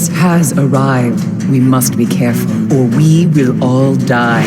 Oryx has arrived. We must be careful, or we will all die.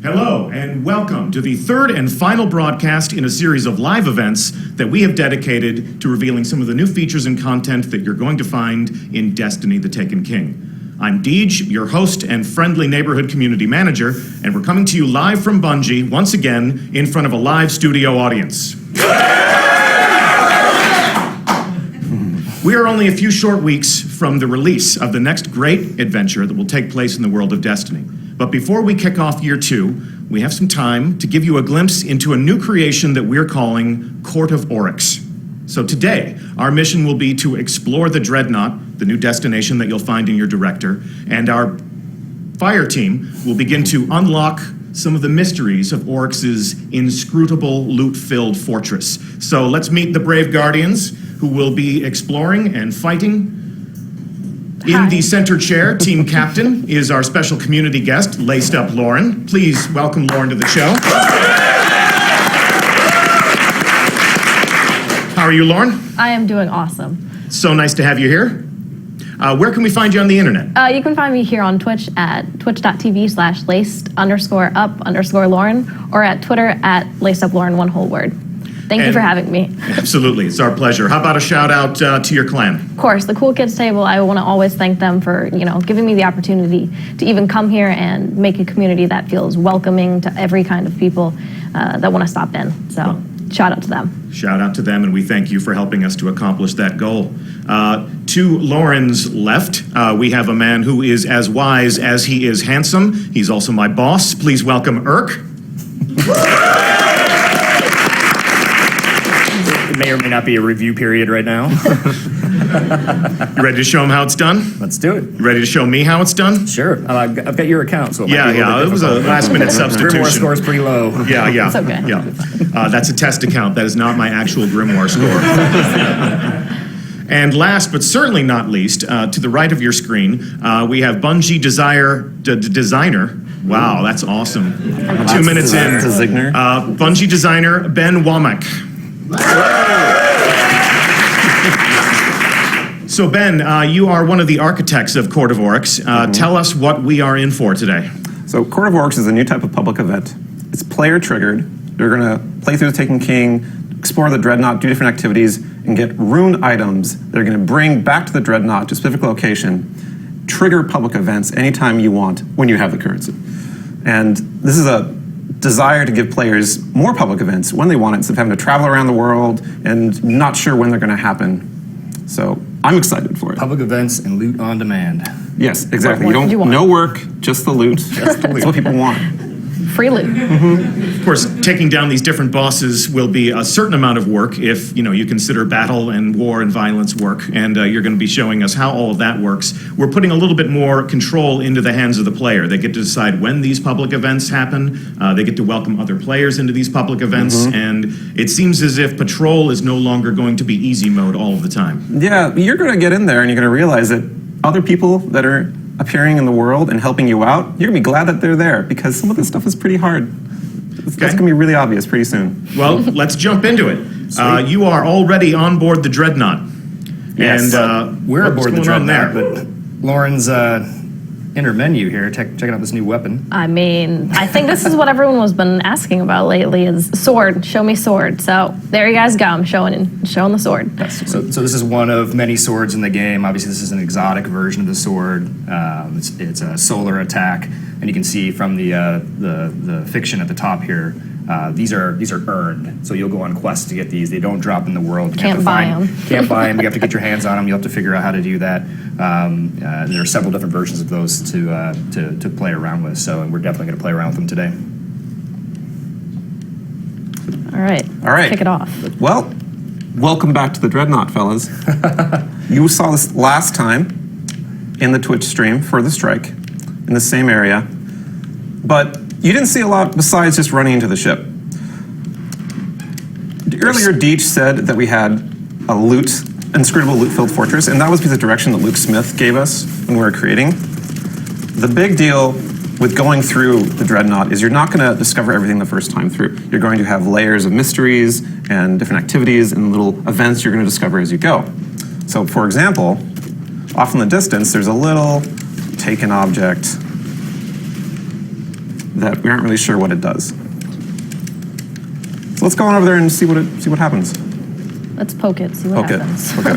Hello, and welcome to the third and final broadcast in a series of live events that we have dedicated to revealing some of the new features and content that you're going to find in Destiny: The Taken King. I'm Deej, your host and friendly neighborhood community manager, and we're coming to you live from Bungie, once again, in front of a live studio audience. We are only a few short weeks from the release of the next great adventure that will take place in the world of Destiny. But before we kick off year 2, we have some time to give you a glimpse into a new creation that we're calling Court of Oryx. So today, our mission will be to explore the Dreadnought, the new destination that you'll find in your director, and our fire team will begin to unlock some of the mysteries of Oryx's inscrutable, loot-filled fortress. So let's meet the brave guardians who will be exploring and fighting. In the center chair, team captain, is our special community guest, Laced Up Lauren. Please welcome Lauren to the show. How are you, Lauren? I am doing awesome. So nice to have you here. Where can we find you on the internet? You can find me here on Twitch at twitch.tv/laced_up_Lauren or at Twitter at lacedUpLauren, one whole word. Thank you for having me. Absolutely, it's our pleasure. How about a shout out to your clan? Of course, the Cool Kids table. I want to always thank them for giving me the opportunity to even come here and make a community that feels welcoming to every kind of people that want to stop in. So shout out to them. Shout out to them, and we thank you for helping us to accomplish that goal. To Lauren's left, we have a man who is as wise as he is handsome. He's also my boss. Please welcome Urk. It may or may not be a review period right now. You ready to show him how it's done? Let's do it. You ready to show me how it's done? Sure. I've got your account, so it might be it was a last-minute substitution. Grimoire score's pretty low. Yeah. It's okay. Yeah. That's a test account. That is not my actual Grimoire score. And last, but certainly not least, to the right of your screen, we have Bungie designer. Wow, that's awesome. 2 minutes in. Bungie designer Ben Womack. So Ben, you are one of the architects of Court of Oryx. Tell us what we are in for today. So Court of Oryx is a new type of public event. It's player triggered. You're going to play through the Taken King, explore the Dreadnought, do different activities, and get rune items that are going to bring back to the Dreadnought to a specific location, trigger public events anytime you want when you have the currency. And this is a desire to give players more public events when they want it, instead of having to travel around the world and not sure when they're going to happen. So I'm excited for it. Public events and loot on demand. Yes, exactly. No work, just the loot. That's what people want. Free loot. Of course, taking down these different bosses will be a certain amount of work if you consider battle and war and violence work, and you're going to be showing us how all of that works. We're putting a little bit more control into the hands of the player. They get to decide when these public events happen. They get to welcome other players into these public events, and it seems as if patrol is no longer going to be easy mode all of the time. Yeah, you're going to get in there and you're going to realize that other people that are appearing in the world and helping you out, you're going to be glad that they're there, because some of this stuff is pretty hard. That's going to be really obvious pretty soon. Well, let's jump into it. You are already on board the Dreadnought. Yes, and we're aboard the Dreadnought, but Lauren's inner menu here, checking out this new weapon. I mean, I think this is what everyone has been asking about lately is sword. Show me sword. So there you guys go. I'm showing the sword. So this is one of many swords in the game. Obviously, this is an exotic version of the sword. It's a solar attack, and you can see from the fiction at the top here. These are earned, so you'll go on quests to get these. They don't drop in the world. Can't buy them. Can't buy them. You have to get your hands on them. You'll have to figure out how to do that. There are several different versions of those to play around with. So, and we're definitely going to play around with them today. All right. Kick it off. Well, welcome back to the Dreadnought, fellas. You saw this last time in the Twitch stream for the strike in the same area, but you didn't see a lot besides just running into the ship. Earlier, Deej said that we had a inscrutable loot-filled fortress, and that was because of the direction that Luke Smith gave us when we were creating. The big deal with going through the Dreadnought is you're not going to discover everything the first time through. You're going to have layers of mysteries and different activities and little events you're going to discover as you go. So, for example, off in the distance, there's a little taken object that we aren't really sure what it does. So let's go on over there and see what happens. Let's poke it, see what happens. Okay.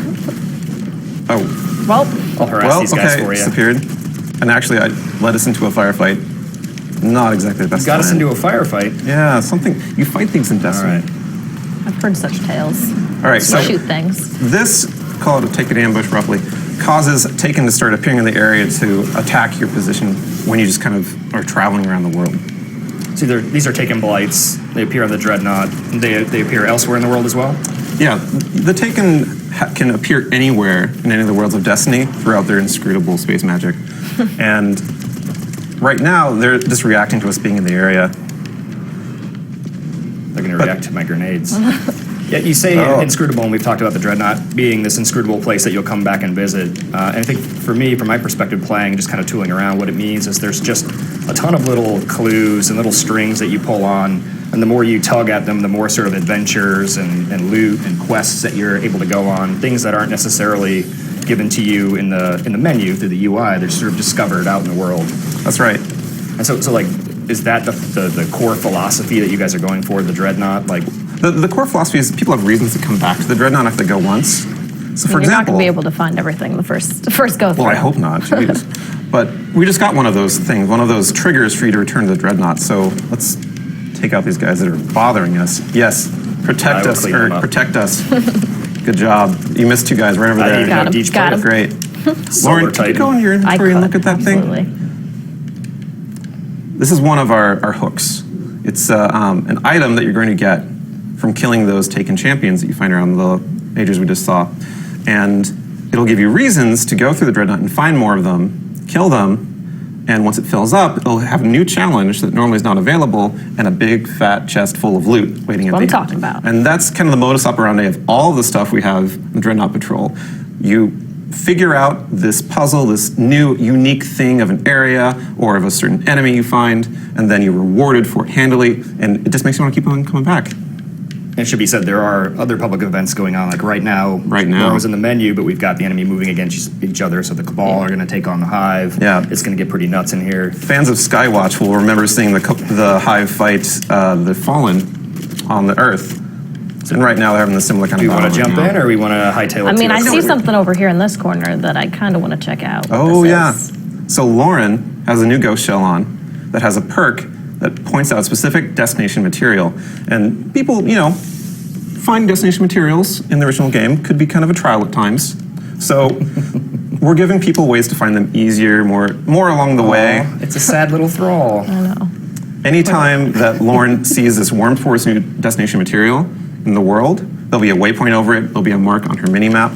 Oh. Well, I'll harass these guys for you. Disappeared. And actually, I led us into a firefight. Not exactly the best. You got us plan. into a firefight. Yeah, something. You fight things in Destiny. All right. I've heard such tales. All right, so Shoot things. this, call it a take it ambush roughly, causes Taken to start appearing in the area to attack your position when you just kind of are traveling around the world. So these are Taken blights. They appear on the Dreadnought. They appear elsewhere in the world as well? Yeah, the Taken can appear anywhere in any of the worlds of Destiny throughout their inscrutable space magic. And right now, they're just reacting to us being in the area. They're going to react to my grenades. Yeah, you say inscrutable, and we've talked about the Dreadnought being this inscrutable place that you'll come back and visit. And I think for me, from my perspective, playing, just kind of tooling around, what it means is there's just a ton of little clues and little strings that you pull on, and the more you tug at them, the more sort of adventures and loot and quests that you're able to go on, things that aren't necessarily given to you in the menu through the UI. They're sort of discovered out in the world. That's right. And so like, is that the core philosophy that you guys are going for, the Dreadnought? Like, The core philosophy is people have reasons to come back to the Dreadnought if they go once. So, for You're not example, going to be able to find everything the first go through. well, I hope not. Jeez. But we just got one of those things, one of those triggers for you to return to the Dreadnought. So let's take out these guys that are bothering us. Yes, protect us, clean them Eric. up. Protect us. Good job. You missed two guys right over there. Got him, got him. Great. Solar Lauren, can you Titan. go in your I inventory and look could, at that absolutely. thing? This is one of our hooks. It's an item that you're going to get from killing those Taken champions that you find around the majors we just saw. And it'll give you reasons to go through the Dreadnought and find more of them, kill them, and once it fills up, it'll have a new challenge that normally is not available and a big fat chest full of loot waiting at What the I'm end. talking about. And that's kind of the modus operandi of all the stuff we have in the Dreadnought Patrol. You figure out this puzzle, this new unique thing of an area or of a certain enemy you find, and then you're rewarded for it handily, and it just makes you want to keep on coming back. It should be said there are other public events going on, like right now. Right now. Lauren was in the menu, but we've got the enemy moving against each other, so the Cabal are going to take on the Hive. Yeah. It's going to get pretty nuts in here. Fans of Skywatch will remember seeing the Hive fight the Fallen on the Earth. And right now they're having a similar kind Do of we want to battle jump right in, now. or we want to hightail it? I mean, to I us? see something over here in this corner that I kind of want to check out. what Oh, this yeah. is. So Lauren has a new ghost shell on that has a perk that points out specific destination material. And people, finding destination materials in the original game could be kind of a trial at times. So we're giving people ways to find them easier, more along the way. It's a sad little thrall. I know. Anytime that Lauren sees this Worm Force new destination material in the world, there'll be a waypoint over it, there'll be a mark on her mini-map.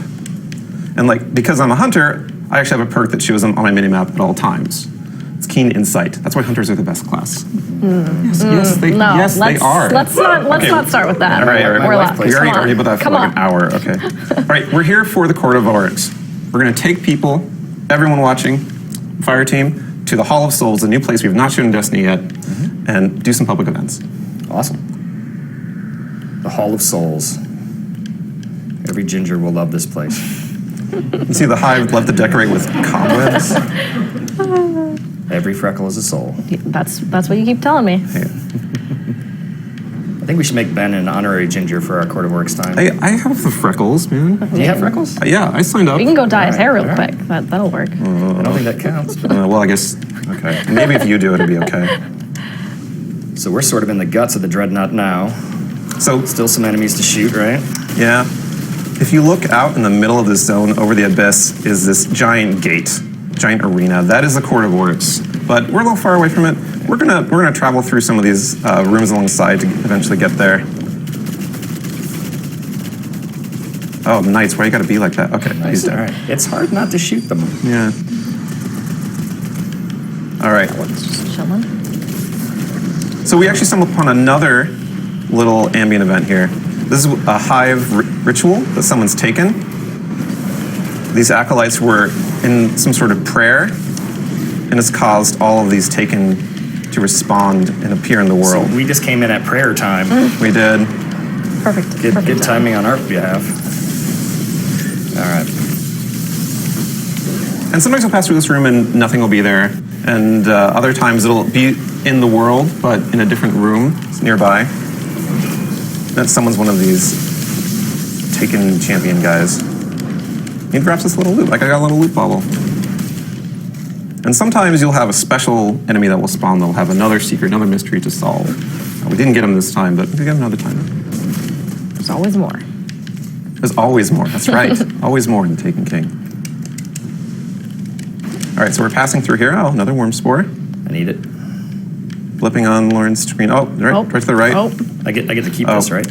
And because I'm a hunter, I actually have a perk that shows them on my mini-map at all times. It's Keen Insight. That's why hunters are the best class. Yes, they are. Let's not start with that. All right, We're my wife left. plays- We already Come on. argued about that for Come like on. an hour. Okay. All right, we're here for the Court of Oryx. We're going to take people, everyone watching, Fire Team, to the Hall of Souls, a new place we've not shown in Destiny yet, and do some public events. Awesome. The Hall of Souls. Every ginger will love this place. You see the Hive love to decorate with cobwebs. Every freckle is a soul. That's what you keep telling me. I think we should make Ben an honorary ginger for our Court of Oryx time. I have the freckles, man. Do you have freckles? Yeah, I signed up. We can go dye his hair real all right. quick. That'll work. I don't think that counts. Well, I guess, okay. Maybe if you do it, it'll be okay. So we're sort of in the guts of the Dreadnought now. So, Still some enemies to shoot, right? yeah. If you look out in the middle of this zone over the abyss is this giant gate, giant arena. That is the Court of Oryx. But we're a little far away from it. We're gonna travel through some of these rooms alongside to eventually get there. Oh, Knights, why you gotta be like that? Okay, he's All dead. right. It's hard not to shoot them. Yeah. All right. It's just chilling. So we actually stumbled upon another little ambient event here. This is a hive ritual that someone's taken. These acolytes were in some sort of prayer, and it's caused all of these taken to respond and appear in the world. So we just came in at prayer time. We did. Perfect. Good timing on our behalf. All right. And sometimes you'll pass through this room and nothing will be there. And other times it'll be in the world, but in a different room nearby. That someone's one of these taken champion guys. He drops this little loot. Like I got a little loot bauble. And sometimes you'll have a special enemy that will spawn that will have another secret, another mystery to solve. We didn't get him this time, but we get him another time. There's always more. There's always more. That's right. Always more in Taken King. All right, so we're passing through here. Oh, another worm spore. I need it. Flipping on Lauren's screen. Oh, right, right to the right. Oh. I get to keep this, right?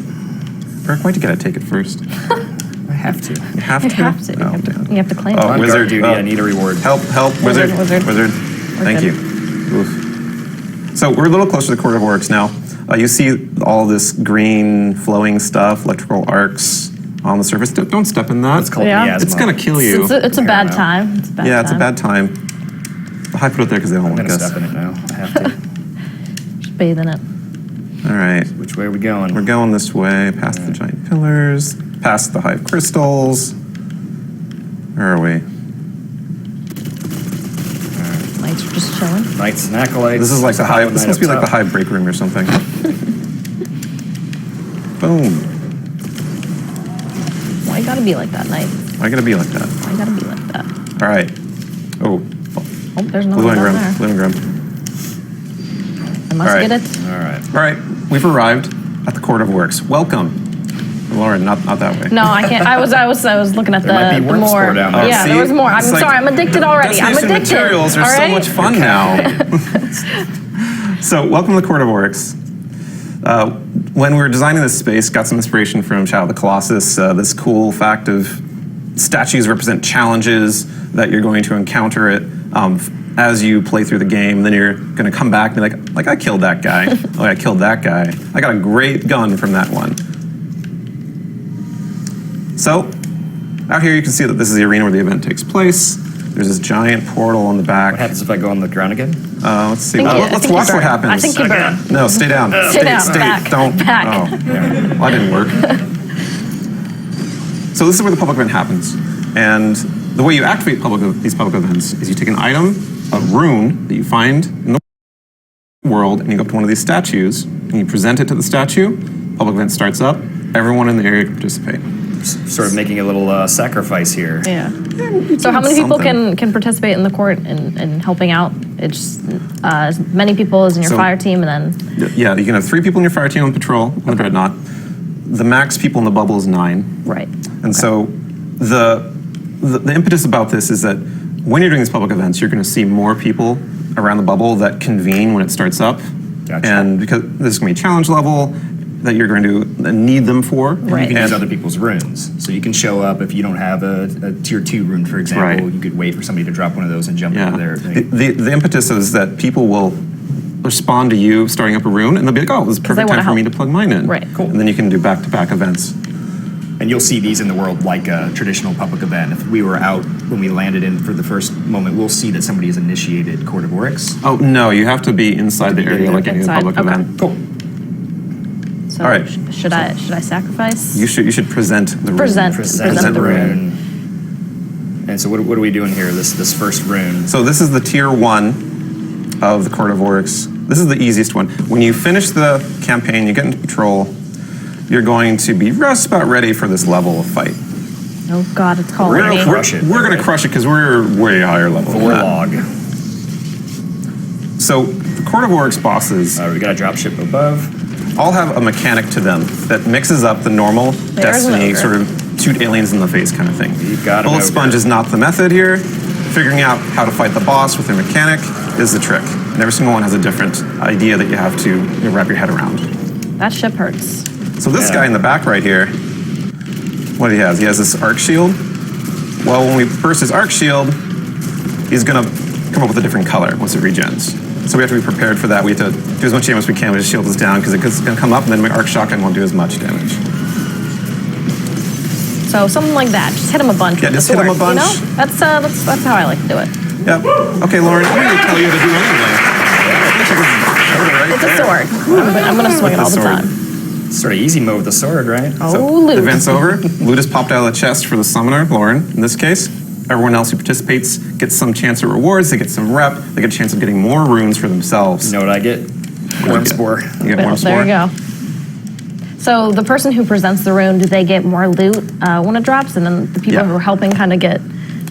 Burke, why'd you gotta take it first? I have to. You have to? You have to. Oh, damn. You have to claim Oh, it. On wizard. guard duty, Oh. I need a reward. Help, wizard. Wizard. Thank good. you. Oof. So we're a little closer to the Court of Oryx now. You see all this green flowing stuff, electrical arcs on the surface. Don't step in that. It's called Yeah. miasma. It's gonna kill you. It's a bad time. It's a bad Yeah, time. it's a bad time. I put it there because they don't I'm want gonna us. step in it now. I have to. Just bathe in it. All right. Which way are we going? We're going this way, past the giant pillars, past the hive crystals. Where are we? Lights are just chilling. Knights and acolytes. This is like the hive. This Knight must be up like the top. hive break room or something. Boom. Why you gotta be like that, Knight? Why gotta be like that? Why you gotta be like that? All right. Oh, Oh, there's no blue one down engram. there. Blue engram. I must All right. get it. All right. All right. We've arrived at the Court of Oryx. Welcome, Lauren. Not that way. No, I can't. I was looking at There might be the worm more. spore down there. Yeah, See? there was more. I'm It's like sorry. I'm addicted already. I'm Destination addicted. materials are all so right? much fun now. So, welcome to the Court of Oryx. When we were designing this space, got some inspiration from Shadow of the Colossus. This cool fact of statues represent challenges that you're going to encounter as you play through the game. Then you're going to come back and be like I killed that guy. Oh, I killed that guy. I got a great gun from that one. So, out here you can see that this is the arena where the event takes place. There's this giant portal on the back. What happens if I go on the ground again? Let's see. I Let's think you watch what burn. happens. I think you burn. No, stay down. Sit down. Back. Don't. Back. Oh, well, that didn't work. So this is where the public event happens, and the way you activate these public events is you take an item, a rune that you find in the world, and you go up to one of these statues and you present it to the statue. Public event starts up. Everyone in the area can participate. Sort of making a little sacrifice here. Yeah. So how many people Something. can participate in the court in helping out? It's as many people as in your So- fire team, and then Yeah, you can have 3 people in your fire team on patrol on the Dreadnought. The max people in the bubble is 9. right. And so the impetus about this is that when you're doing these public events, you're going to see more people around the bubble that convene when it starts up. Gotcha. And because this is going to be a challenge level that you're going to need them for. Right. You can use And- other people's runes. So you can show up if you don't have a tier 2 rune, for example. Right. You could wait for somebody to drop one of those and jump Yeah. into their thing. The impetus is that people will respond to you starting up a rune, and they'll be like, oh, this is the they perfect wanna time for me to help. plug mine in. Right. Cool. And then you can do back-to-back events. And you'll see these in the world like a traditional public event. If we were out when we landed in for the first moment, we'll see that somebody has initiated Court of Oryx. Oh, no, you have to be inside the area like any other Inside, public okay. event. Cool. So All right. should I sacrifice? You should present the rune. Present the rune. And so what are we doing here, this first rune? So this is the tier 1 of the Court of Oryx. This is the easiest one. When you finish the campaign, you get into patrol, you're going to be just about ready for this level of fight. Oh God, it's calling We're me. gonna crush it. We're going to crush it because we're way higher level than that. Warlog. So the Court of Oryx bosses We got a dropship above. all have a mechanic to them that mixes up the normal There's an Destiny ogre. sort of shoot aliens in the face kind of thing. You've got an Bullet ogre. Sponge is not the method here. Figuring out how to fight the boss with their mechanic is the trick. And every single one has a different idea that you have to wrap your head around. That ship hurts. So this Yeah. guy in the back right here, what he has this arc shield. Well, when we burst his arc shield, he's gonna come up with a different color once it regens. So we have to be prepared for that. We have to do as much damage as we can when his shield is down because it's gonna come up and then my arc shotgun won't do as much damage. So something like that. Just hit him a bunch. Yeah, with just the hit him a sword, bunch. You know? That's how I like to do it. Yeah. Okay, Lauren, I'm going to tell you to do anything. It's a sword. I'm gonna swing it all the sword. time. Sort of easy mode with the sword, right? Oh, The loot. event's over. Loot is popped out of the chest for the summoner, Lauren, in this case. Everyone else who participates gets some chance at rewards. They get some rep. They get a chance of getting more runes for themselves. You know what I get? Worm spore. You get Well, more there spore. you go. So the person who presents the rune, do they get more loot when it drops? And then the people Yeah. who are helping kind of get...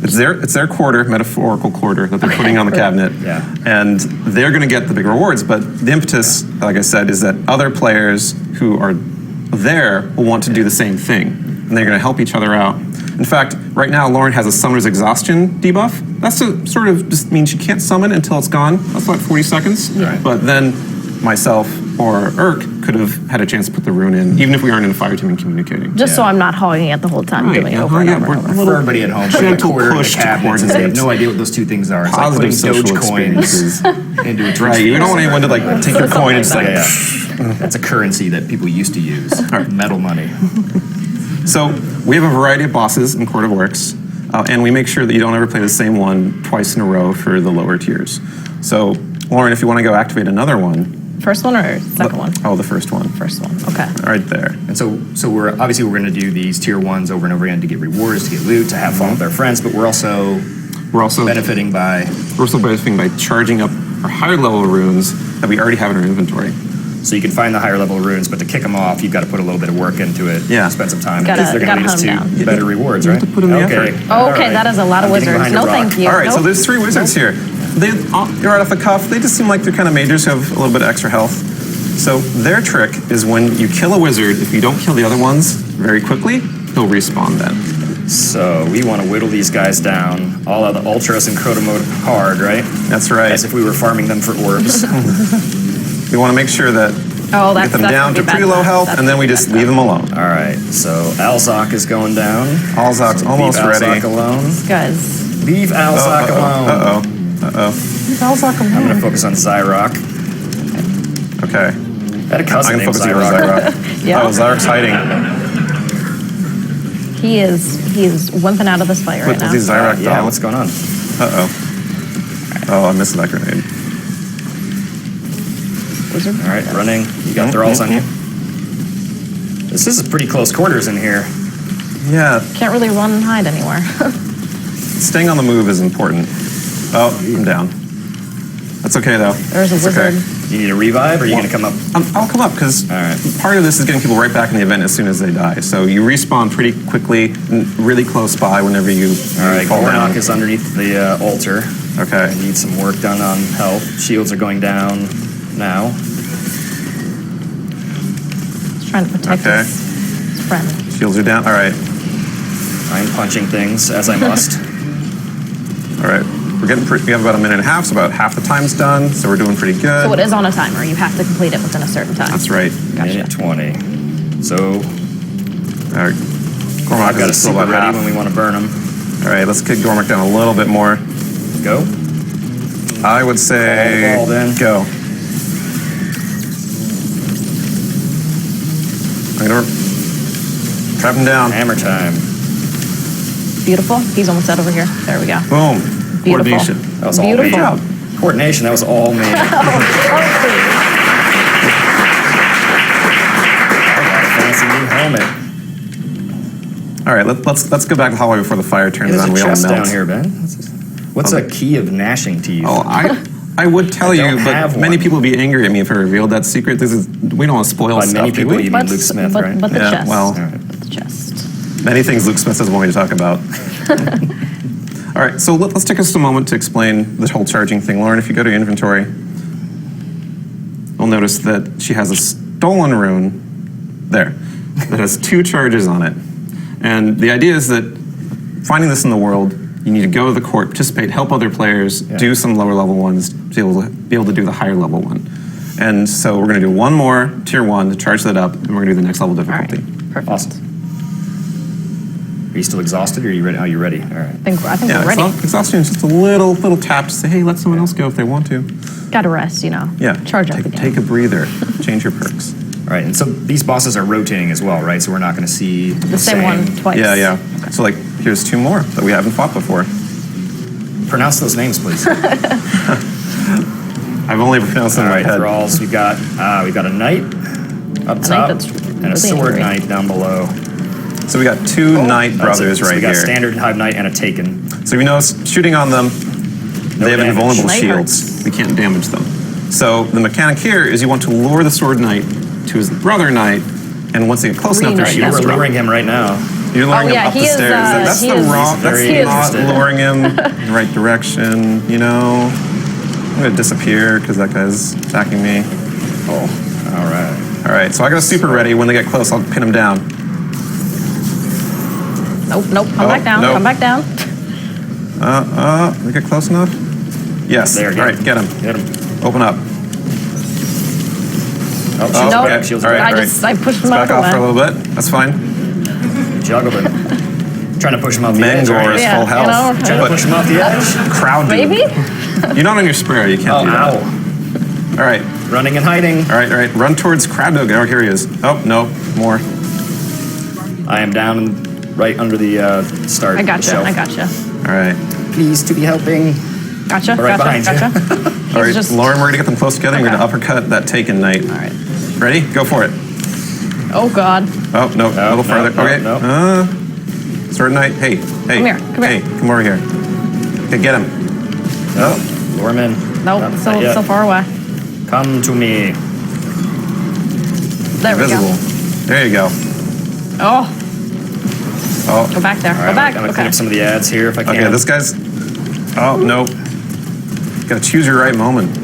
It's their quarter, metaphorical quarter, that they're putting on the cabinet. Yeah. And they're going to get the big rewards. But the impetus, like I said, is that other players who are there will want to do the same thing. And they're going to help each other out. In fact, right now, Lauren has a summoner's exhaustion debuff. That's to sort of just means she can't summon until it's gone. That's like 40 seconds. Right. But then myself or Urk could have had a chance to put the rune in, even if we aren't in a fire team and communicating. Just so I'm not hogging it the whole time, Right, doing it yeah, over and yeah, over we're and over. a For everybody at home, putting a gentle quarter in the push to cabinets and they have coordinate. no idea what those two things are. It's Positive like putting social Dogecoins experiences. into a Right, you don't want anyone to like take your coin and just like. Yeah. That's a currency that people used to use. Metal money. So we have a variety of bosses in Court of Oryx, and we make sure that you don't ever play the same one twice in a row for the lower tiers. So Lauren, if you want to go activate another one. First one or second one? Oh, the first one. First one, okay. Right there. And so we're obviously we're going to do these tier ones over and over again to get rewards, to get loot, to have fun with our friends, but we're also benefiting by charging up our higher level runes that we already have in our inventory. so you can find the higher level runes, but to kick them off, you've got to put a little bit of work into it. Yeah. Spend some time. Gotta- because they're going to gotta lead us hunt to 'em better rewards, You right? have to put in the okay. effort. Oh, All okay, right. that is a lot of I'm getting wizards. behind a No, rock. thank you. All right, so Nope. there's 3 wizards here. They right off the cuff, they just seem like they're kind of mages who have a little bit of extra health. So their trick is when you kill a wizard, if you don't kill the other ones very quickly, he'll respawn then. So we want to whittle these guys down. All of the ultras and crota mode hard, right? That's right. As if we were farming them for orbs. We want to make sure that Oh, we get them that's down gonna to be pretty bad low stuff. health, That's and then we gonna just be leave bad them alone. All right. So Alzok is going down. Alzok's So almost leave ready. Alzok alone. Guys, Leave Alzok alone. I'm going to focus on Zyrok. Okay. I had a I'm cousin going to named focus on Zyrok. Zyrok. Yeah. Oh, Zyrok's hiding. he is wimping out of this fight right Let's now. see Zyrok Yeah, down. what's going on? Oh, I missed that grenade. Wizard. All right, running. You got thralls on you. This is pretty close quarters in here. Yeah, Can't really run and hide anywhere. staying on the move is important. Oh, I'm down. That's okay, though. There's a It's wizard. okay. You need a revive, or are you going to come up? I'll come up, because All right. part of this is getting people right back in the event as soon as they die. So you respawn pretty quickly, and really close by whenever you All right, fall down. Gornok is underneath the altar. Okay. I need some work done on health. Shields are going down now. He's trying to protect Okay. his friend. Shields are down. All right. I'm punching things as I must. All right. We have about a minute and a half, so about half the time's done, so we're doing pretty good. So it is on a timer. You have to complete it within a certain time. That's right. Gotcha. Minute 20. So All right. Gormak I've got a is still super about ready half. when we want to burn them. All right, let's kick Gormak down a little bit more. Go. I would say All then. go. I'm gonna trap him down. Hammer time. Beautiful. He's almost out over here. There we go. Boom. Beautiful. Coordination. That was all me. Beautiful. Coordination, that was all me. Fancy new helmet. All right, let's go back to the hallway before the fire turns There's on. a We all chest melt. down here, Ben. What's a key of gnashing to you? Oh, I would tell I you, don't but have many one. people would be angry at me if I revealed that secret. We don't want to spoil By stuff, many do people, we? you mean Luke Smith, but, right? But the Yeah, chest. well. All right. But the chest. Many things Luke Smith doesn't want me to talk about. All right, so let's take us a moment to explain the whole charging thing. Lauren, if you go to your inventory, you'll notice that she has a stolen rune there that has 2 charges on it. And the idea is that finding this in the world, you need to go to the court, participate, help other players, do some lower level ones to be able to do the higher level one. And so we're going to do one more tier 1 to charge that up, and we're going to do the next level All right. difficulty. Perfect. Awesome. Are you still exhausted, or are you ready? Are you ready? All right. I think Yeah, we're ready. exhaustion is just a little tap to say, hey, let someone else go if they want to. Got to rest, you know. Yeah. Charge up again. Take a breather. Change your perks. All right, and so these bosses are rotating as well, right? So we're not going to see The same one twice. Yeah, yeah. So like, here's 2 more that we haven't fought before. Pronounce those names, please. I've only pronounced them All in my right, head. thralls. We've got a knight up top that's and really a sword angry. knight down below. So we got 2 knight That's brothers it. So right we got here. standard hive knight and a taken. So if you notice, shooting on them, they have damage. invulnerable Knight shields. We can't damage them. So the mechanic here is you want to lure the sword knight to his brother knight, and once they get close enough, their Re-knight shields them. We're drop. luring him right now. You're luring Oh, him yeah, up the he is, stairs. That's he the is- wrong. That's he is- not luring him in the right direction. You know, I'm gonna disappear because that guy's attacking me. Oh, all right. All right, so I got a super ready. When they get close, I'll pin him down. Nope, nope. Come back down. nope. Come back down. We get close enough? Yes. There, All right, get him. Get him. Open up. Oh, Oh, Nope. okay. Shields All are right, back. I pushed him Let's back out of the off for a way. little bit. That's fine. Juggled him. Trying to push him off the edge. Mangor Right? is Yeah, full you health. know, Trying to push him off the edge. Crowd dude. Maybe? You're not on your sprayer. You can't Oh, do that. ow. All right. Running and hiding. All right. Run towards crowd dog. Oh, here he is. Oh, no. More. I am down right under the start. I gotcha. shelf. I gotcha. All right. Pleased to be helping. Gotcha. Right Gotcha. behind you. Gotcha. All right, just- Lauren, we're going to get them close together. You're Okay. going to uppercut that taken knight. All right. Ready? Go for it. Oh, God. Oh, no. A little no, farther. no, Okay. no. Sword knight. Hey. Come here, come Hey, here. come over here. Okay, get him. Oh, lure him in. Nope. Not So yet. so far away. Come to me. There we Visible. go. There you go. Oh, Oh, go back there. All Go right, back. I'm gonna Okay. clean up some of the ads here if I can. okay. This guy's. Oh, no. Got to choose your right moment.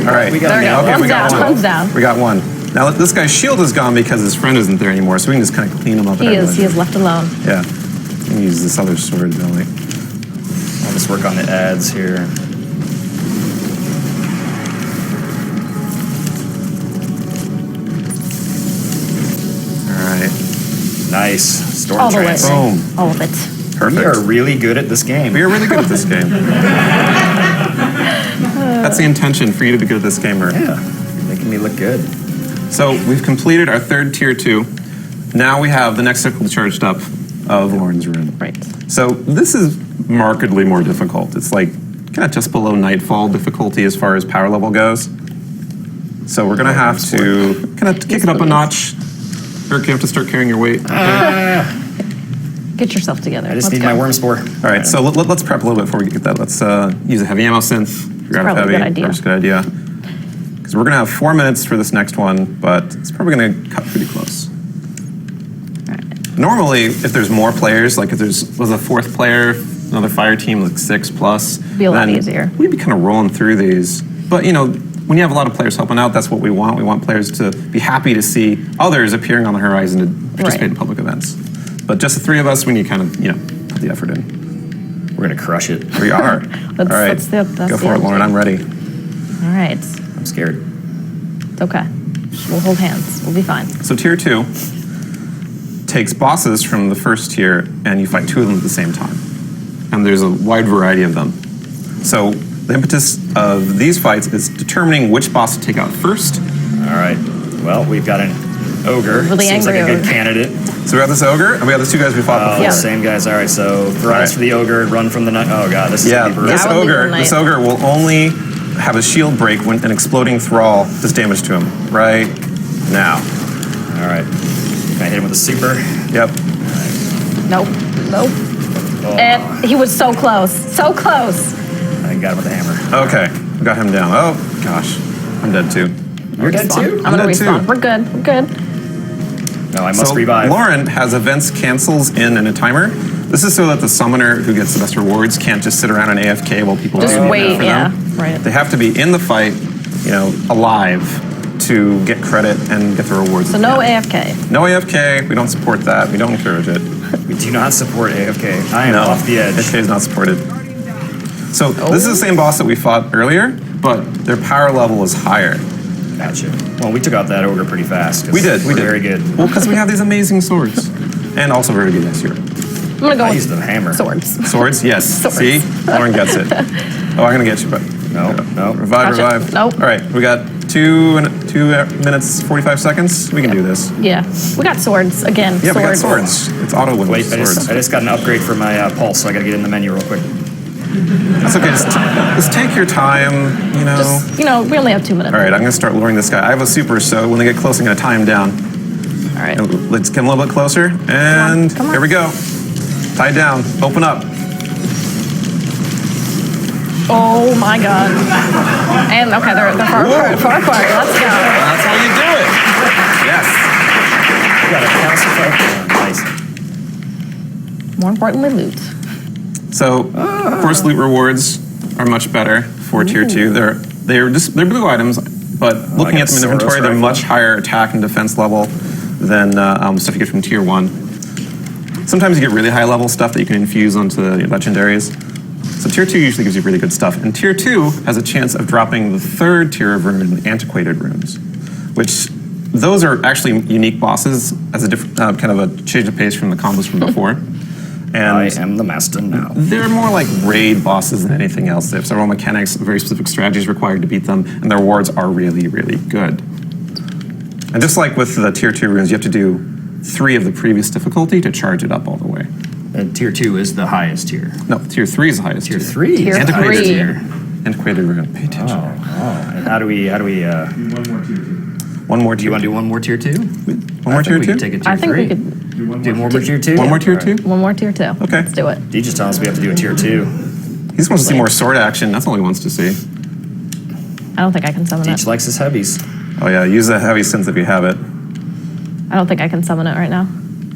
All right. We got There we him go. now. Okay, we One's got down. one. One's down. We got one. Now this guy's shield is gone because his friend isn't there anymore, so we can just kind of clean him up. He is. He is left alone. Yeah. We can use this other sword, don't we? I'll just work on the ads here. All right. Nice. Storm All the way. trance. Boom. All of it. Perfect. We are really good at this game. We are really good at this game. That's the intention, for you to be good at this game, Murph. Yeah, you're making me look good. So we've completed our third tier 2. Now we have the next difficulty charged up of Lauren's Rune. Right. So this is markedly more difficult. It's like kind of just below Nightfall difficulty as far as power level goes. So we're going to have to kind of kick it up a notch. Eric, you have to start carrying your weight. Okay. Get yourself together. I just Let's need go. my worm spore. All right, so let's prep a little bit before we get that. Let's use a heavy ammo synth. Figure out probably a heavy. good idea. Probably just a good idea. Because we're going to have 4 minutes for this next one, but it's probably going to cut pretty close. Normally, if there's more players, like if was a 4th player, another fire team, like 6 plus, Be a lot then easier. We'd be kind of rolling through these. But when you have a lot of players helping out, that's what we want. We want players to be happy to see others appearing on the horizon to participate Right. in public events. But just the 3 of us, we need to kind of put the effort in. We're gonna crush it. We are. All right, that's go the for it, Lauren. I'm ready. All right. I'm scared. It's okay. We'll hold hands. We'll be fine. So tier 2 takes bosses from the first tier, and you fight 2 of them at the same time. And there's a wide variety of them. So the impetus of these fights is determining which boss to take out first. All right. Well, we've got an ogre. Really Seems like angry a good ogre. candidate. So we got this ogre, and we got the 2 guys we fought Oh, before. Yeah. same guys. All right. So thrice Right. for the ogre, run from the night. Oh god, this is Yeah, gonna be brutal. this I would leave ogre, the knight. this ogre will only have a shield break when an exploding thrall does damage to him. Right now. All right. Can I hit him with a super? Yep. Nope. Nope. And he was so close. So close. I got him with a hammer. Okay, we got him down. Oh gosh, I'm dead too. You're dead too? I'm gonna dead too. respawn. We're good. We're good. No, I must So revive. Lauren has events cancels in a timer. This is so that the summoner who gets the best rewards can't just sit around and AFK while people Just do wait. for Yeah. them. Right. They have to be in the fight, alive to get credit and get the rewards. So no AFK. No AFK. We don't support that. We don't encourage it. We do not support AFK. I am No, off the edge. AFK is not supported. So this is the same boss that we fought earlier, but their power level is higher. Gotcha. Well, we took out that ogre pretty fast. 'cause We did. We we're did. Very good. Well, because we have these amazing swords, and also very good this year. I'm gonna go I with used the hammer. swords. Swords, yes. Swords. See, Lauren gets it. Oh, I'm gonna get you, but No, no. Revive, Gotcha. revive. Nope. All right, we got 2 2 minutes 45 seconds. We can do this. Yeah, we got swords again. Yeah, we got swords. It's auto win Wait, with swords. I just got an upgrade for my pulse, so I got to get in the menu real quick. That's okay. Just take your time. You know. Just, we only have 2 minutes. All right, I'm gonna start luring this guy. I have a super, so when they get close, I'm gonna tie him down. All right. Let's get him a little bit closer, and Come on. here we go. Tied down. Open up. Oh my god. And okay, they're far apart. Far apart. Let's go. That's how you do it. Yes. You got a calcified. Nice. More importantly, loot. So, of course, loot rewards are much better for tier 2. They're blue items, but looking at them in inventory, they're much higher attack and defense level than stuff you get from tier 1. Sometimes you get really high level stuff that you can infuse onto the legendaries. So tier 2 usually gives you really good stuff. And tier 2 has a chance of dropping the 3rd tier of rune, antiquated runes, which those are actually unique bosses as a different kind of a change of pace from the combos from before. And I am the master now. they're more like raid bosses than anything else. They have several mechanics, very specific strategies required to beat them, and their rewards are really, really good. And just like with the tier 2 runes, you have to do 3 of the previous difficulty to charge it up all the way. And tier 2 is the highest tier. No, tier 3 is the highest tier. Tier 3 is Tier the Antiquated highest three. tier. Antiquated rune. Pay attention. And how do we? One more tier 2. One more Do tier. you want to do one more tier 2? One more tier We 2? could take a tier I think 3. we could do one more tier 2. One more tier 2? one more tier 2. Okay. Let's do it. He just tells us we have to do a tier 2. He just wants to see more sword action. That's all he wants to see. I don't think I can summon Deej it. likes his heavies. Oh yeah, use the heavy synth if you have it. I don't think I can summon it right now.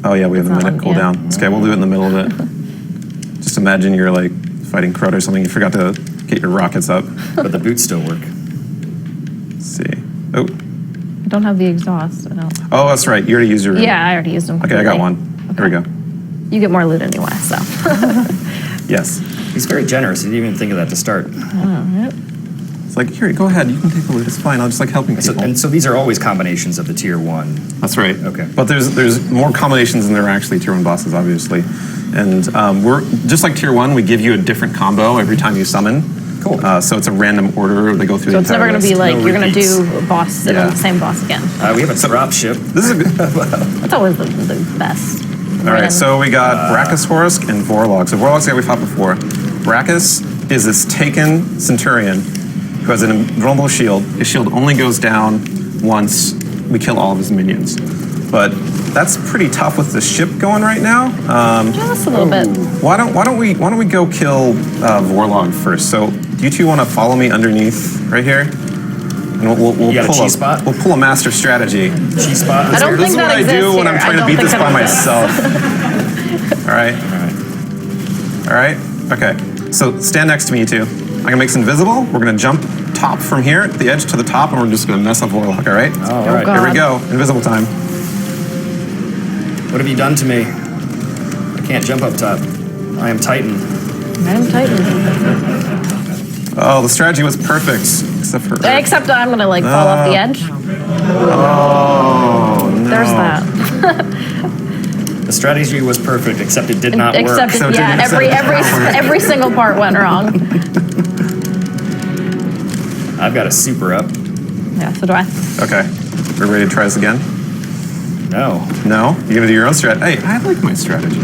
Oh yeah, we have a It's minute on, cooldown. Okay, we'll do it in the middle of it. Just imagine you're like fighting Crud or something. You forgot to get your rockets up. But the boots still work. Let's see. Oh, I don't have the exhaust. I don't. oh, that's right. You already used your. Yeah, I already used them. Okay, I got completely. one. Here we go. You get more loot anyway, so. Yes. He's very generous. He didn't even think of that to start. It's like here, go ahead. You can take the loot. It's fine. I'll just like helping So, people. and so these are always combinations of the tier 1. That's right. Okay. But there's more combinations than there are actually tier 1 bosses, obviously. And we're just like tier 1. We give you a different combo every time you summon. Cool. So it's a random order. They go through. So the it's never entire going to be list. like No you're going to repeats. do a boss and then Yeah. the same boss again. We have a drop ship. This is a good. That's always the best. All right, so we got Brachus and Vorlog. So Vorlog's the guy we fought before. Brachus is this taken Centurion who has an invulnerable shield. His shield only goes down once we kill all of his minions. But that's pretty tough with the ship going right now. Just a little bit. Why don't we go kill Vorlog first? So do you two want to follow me underneath right here? And we'll You got a pull cheese spot? We'll pull a master strategy. G-spot. I don't This think is what that I do exists when I'm here. I trying to don't beat think this by that exists. myself. All right. Okay. So stand next to me, you two. I'm gonna make this invisible. We're gonna jump top from here, the edge to the top, and we're just gonna mess up Warlock. All right. All Oh, right. God. Here we go. Invisible time. What have you done to me? I can't jump up top. I am Titan. I'm Titan. Oh, the strategy was perfect, except for. Except I'm going to like fall off the edge. Oh no. There's that. The strategy was perfect, except it did not Except work. So it yeah, didn't- every single part went wrong. I've got a super up. Yeah, so do I. Okay. We're ready to try this again. No. No? You're gonna do your own strat. Hey, I like my strategy.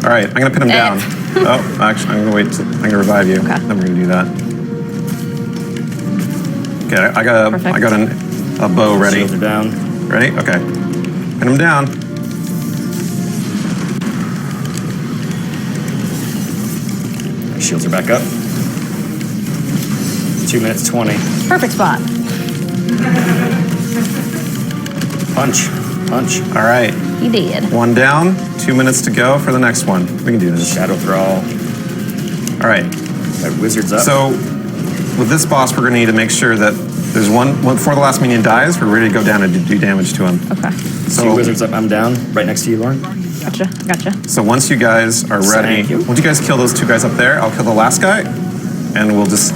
All right, I'm gonna pin him down. Oh, actually, I'm gonna wait. I'm gonna revive you. Okay. Then we're gonna do that. Okay, I got Perfect. a bow ready. Shields are down. Ready? Okay. Pin him down. Shields are back up. 2 minutes 20. Perfect spot. Punch. Punch. All right. You did. One down. 2 minutes to go for the next one. We can do this. Shadow Thrall. All right. Got wizards up. So with this boss, we're gonna need to make sure that there's one before the last minion dies. We're ready to go down and do damage to him. Okay. Two wizards up, I'm down. Right next to you, Lauren. Gotcha. So once you guys are ready, Thank you. once you guys kill those two guys up there, I'll kill the last guy, and we'll just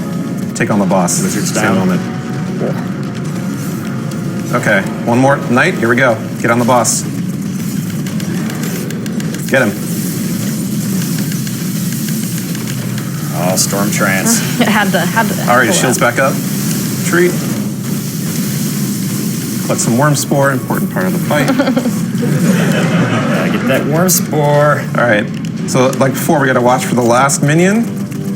take on the boss. Wizards Same down. moment. Okay, one more knight. Here we go. Get on the boss. Get him. Oh, Storm Trance. Had to. All right, his shield's back up. Treat. Collect some worm spore, important part of the fight. Get that worm spore. All right. So like before, we got to watch for the last minion,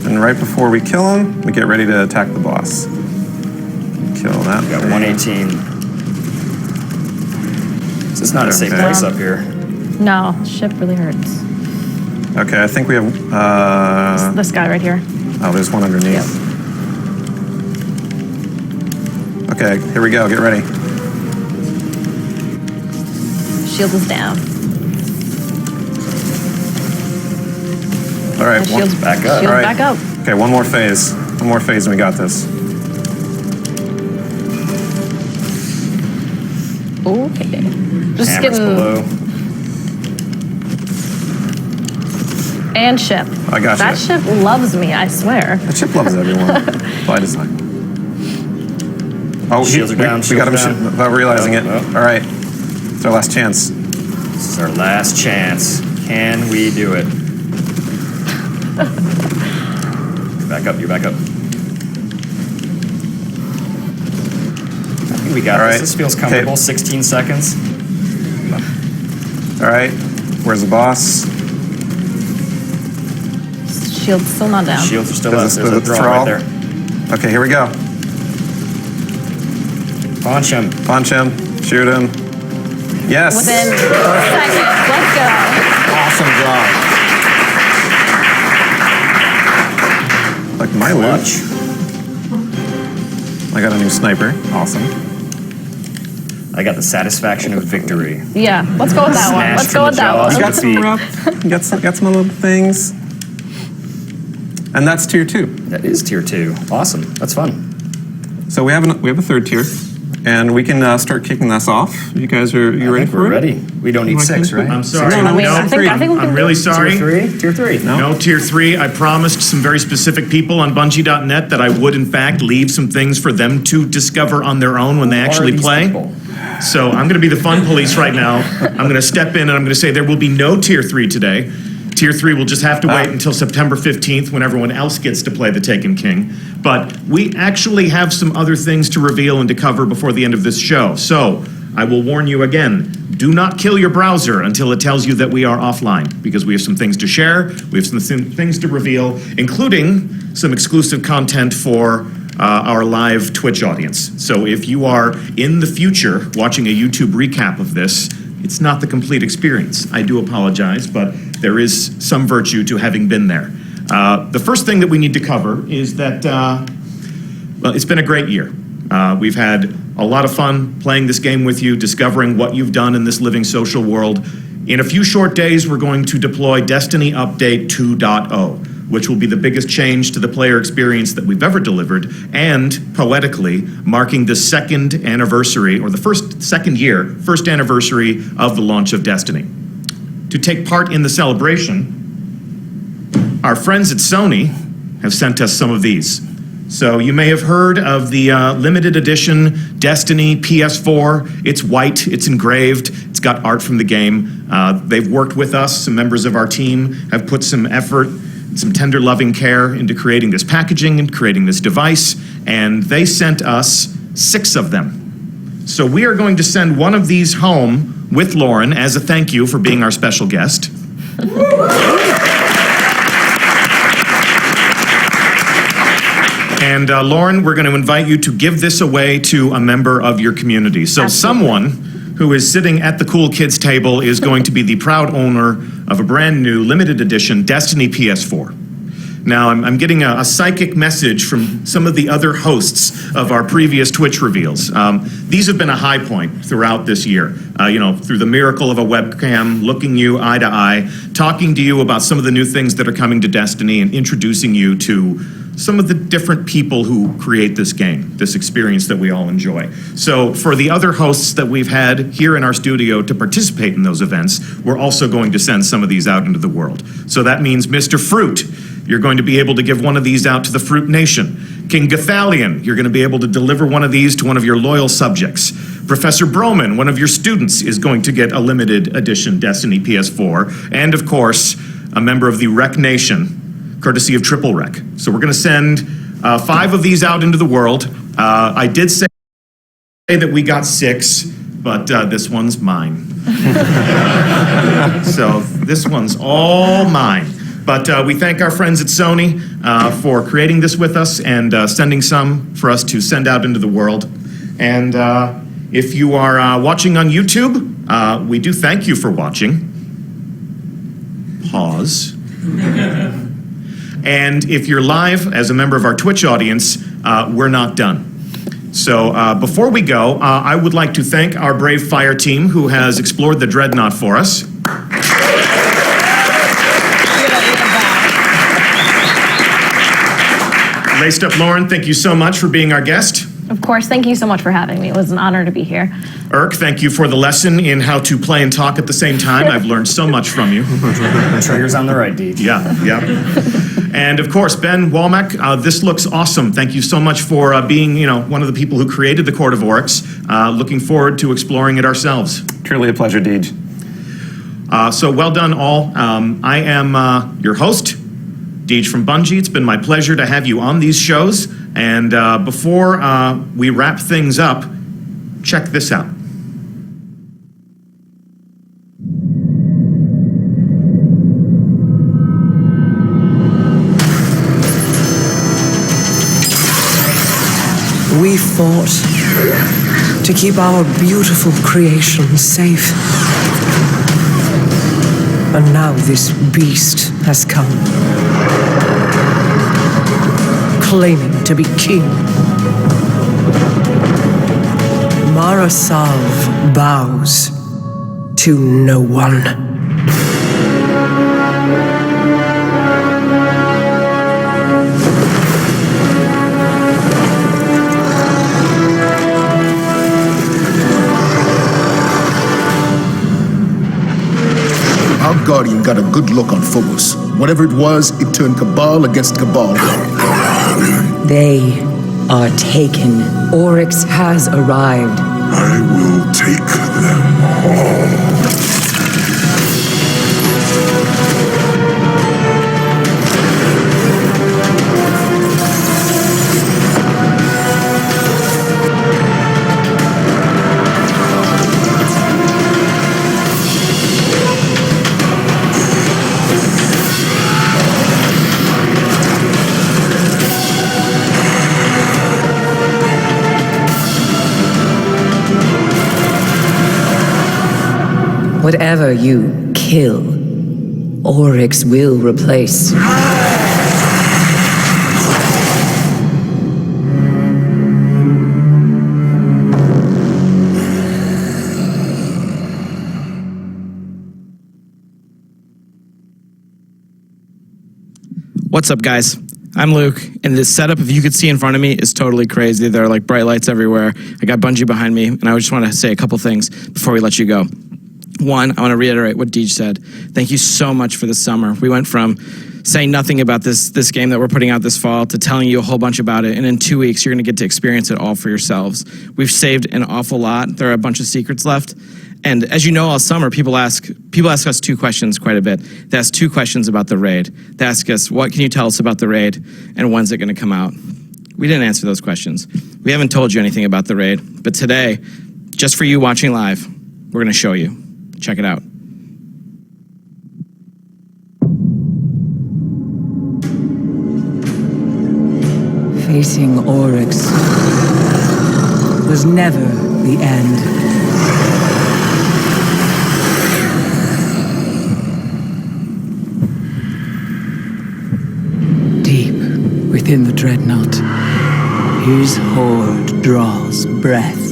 and right before we kill him, we get ready to attack the boss. Kill that. Got 118. This is not a safe Okay. place up here. No, ship really hurts. Okay, I think we have. This guy right here. Oh, there's one underneath. Okay, here we go. Get ready. Shield is down. All right. My shield's back up. Shield All right. back up. Okay, one more phase. One more phase, and we got this. Okay. Just Hammers getting below. and ship. I got That you. ship loves me, I swear. The chip loves everyone. By design. Oh, Shields are down, We got him shields down. without realizing it. Oh. All right. It's our last chance. This is our last chance. Can we do it? Back up, you back up. I think we got All this. right. This feels Okay. comfortable. 16 seconds. All right. Where's the boss? Shield's still not down. Shields are still up. Does it- There's a does it draw throw? right there. Okay, here we go. Punch him. Punch him. Shoot him. Yes. Within seconds. Let's go. Awesome job. Like my loot. Clutch. I got a new sniper. Awesome. I got the satisfaction of victory. Yeah, let's go with that one. Smash Let's from go the with that jaws. You one. got some rough. Got some little things. And that's tier 2. That is tier 2. Awesome. That's fun. So we have a third tier, and we can start kicking this off. You guys are you I ready think for we're it? ready. We don't need 6, right? I'm sorry. No, we- I think we I'm can really do it. sorry. Tier 3? Tier 3. No tier 3. I promised some very specific people on Bungie.net that I would, in fact, leave some things for them to discover on their own when they actually play. So I'm going to be the fun police right now. I'm going to step in and I'm going to say there will be no tier 3 today. Tier 3 will just have to wait until September 15th when everyone else gets to play the Taken King. But we actually have some other things to reveal and to cover before the end of this show. So I will warn you again, do not kill your browser until it tells you that we are offline, because we have some things to share, we have some things to reveal, including some exclusive content for our live Twitch audience. So if you are in the future watching a YouTube recap of this, it's not the complete experience. I do apologize, but there is some virtue to having been there. The first thing that we need to cover is that, well, it's been a great year. We've had a lot of fun playing this game with you, discovering what you've done in this living social world. In a few short days, we're going to deploy Destiny Update 2.0, which will be the biggest change to the player experience that we've ever delivered, and poetically marking the second anniversary, or the first anniversary of the launch of Destiny. To take part in the celebration, our friends at Sony have sent us some of these. So you may have heard of the limited edition Destiny PS4. It's white, it's engraved, it's got art from the game. They've worked with us, some members of our team have put some effort, some tender loving care into creating this packaging and creating this device, and they sent us 6 of them. So we are going to send one of these home with Lauren as a thank you for being our special guest. And Lauren, we're going to invite you to give this away to a member of your community. So Absolutely. someone who is sitting at the cool kids table is going to be the proud owner of a brand new limited edition Destiny PS4. Now, I'm getting a psychic message from some of the other hosts of our previous Twitch reveals. These have been a high point throughout this year. Through the miracle of a webcam, looking you eye to eye, talking to you about some of the new things that are coming to Destiny, and introducing you to some of the different people who create this game, this experience that we all enjoy. So for the other hosts that we've had here in our studio to participate in those events, we're also going to send some of these out into the world. So that means Mr. Fruit, you're going to be able to give one of these out to the Fruit Nation. King Gathalion, you're going to be able to deliver one of these to one of your loyal subjects. Professor Broman, one of your students, is going to get a limited edition Destiny PS4. And of course, a member of the Rec Nation, courtesy of Triple Rec. So we're going to send 5 of these out into the world. I did say say that we got 6, but this one's mine. So this one's all mine. But we thank our friends at Sony for creating this with us and sending some for us to send out into the world. And if you are watching on YouTube, we do thank you for watching. Pause. And if you're live as a member of our Twitch audience, we're not done. So before we go, I would like to thank our brave fire team who has explored the Dreadnought for us. Laced Up Lauren, thank you so much for being our guest. Of course, thank you so much for having me. It was an honor to be here. Irk, thank you for the lesson in how to play and talk at the same time. I've learned so much from you. Trigger's on the right, Deej. Yeah. And of course, Ben Womack, this looks awesome. Thank you so much for being, one of the people who created the Court of Oryx. Looking forward to exploring it ourselves. Truly a pleasure, Deej. So well done, all. I am your host, Deej from Bungie. It's been my pleasure to have you on these shows. And before we wrap things up, check this out. We fought to keep our beautiful creation safe. And now this beast has come, claiming to be king. Marasav bows to no one. Our Guardian got a good look on Phobos. Whatever it was, it turned Cabal against Cabal. They are taken. Oryx has arrived. I will take them all. Whatever you kill, Oryx will replace. What's up, guys? I'm Luke, and this setup, if you could see in front of me, is totally crazy. There are like bright lights everywhere. I got Bungie behind me, and I just want to say a couple things before we let you go. One, I want to reiterate what Deej said. Thank you so much for this summer. We went from saying nothing about this game that we're putting out this fall to telling you a whole bunch about it, and in 2 weeks, you're going to get to experience it all for yourselves. We've saved an awful lot. There are a bunch of secrets left. And as you know, all summer, people ask us 2 questions quite a bit. They ask 2 questions about the raid. They ask us, what can you tell us about the raid, and when's it going to come out? We didn't answer those questions. We haven't told you anything about the raid, but today, just for you watching live, we're going to show you. Check it out. Facing Oryx was never the end. Deep within the Dreadnought, his horde draws breath.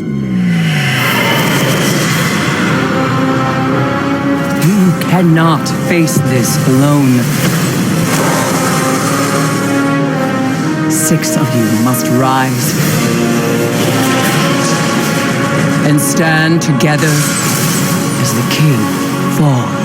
You cannot face this alone. 6 of you must rise and stand together as the king falls.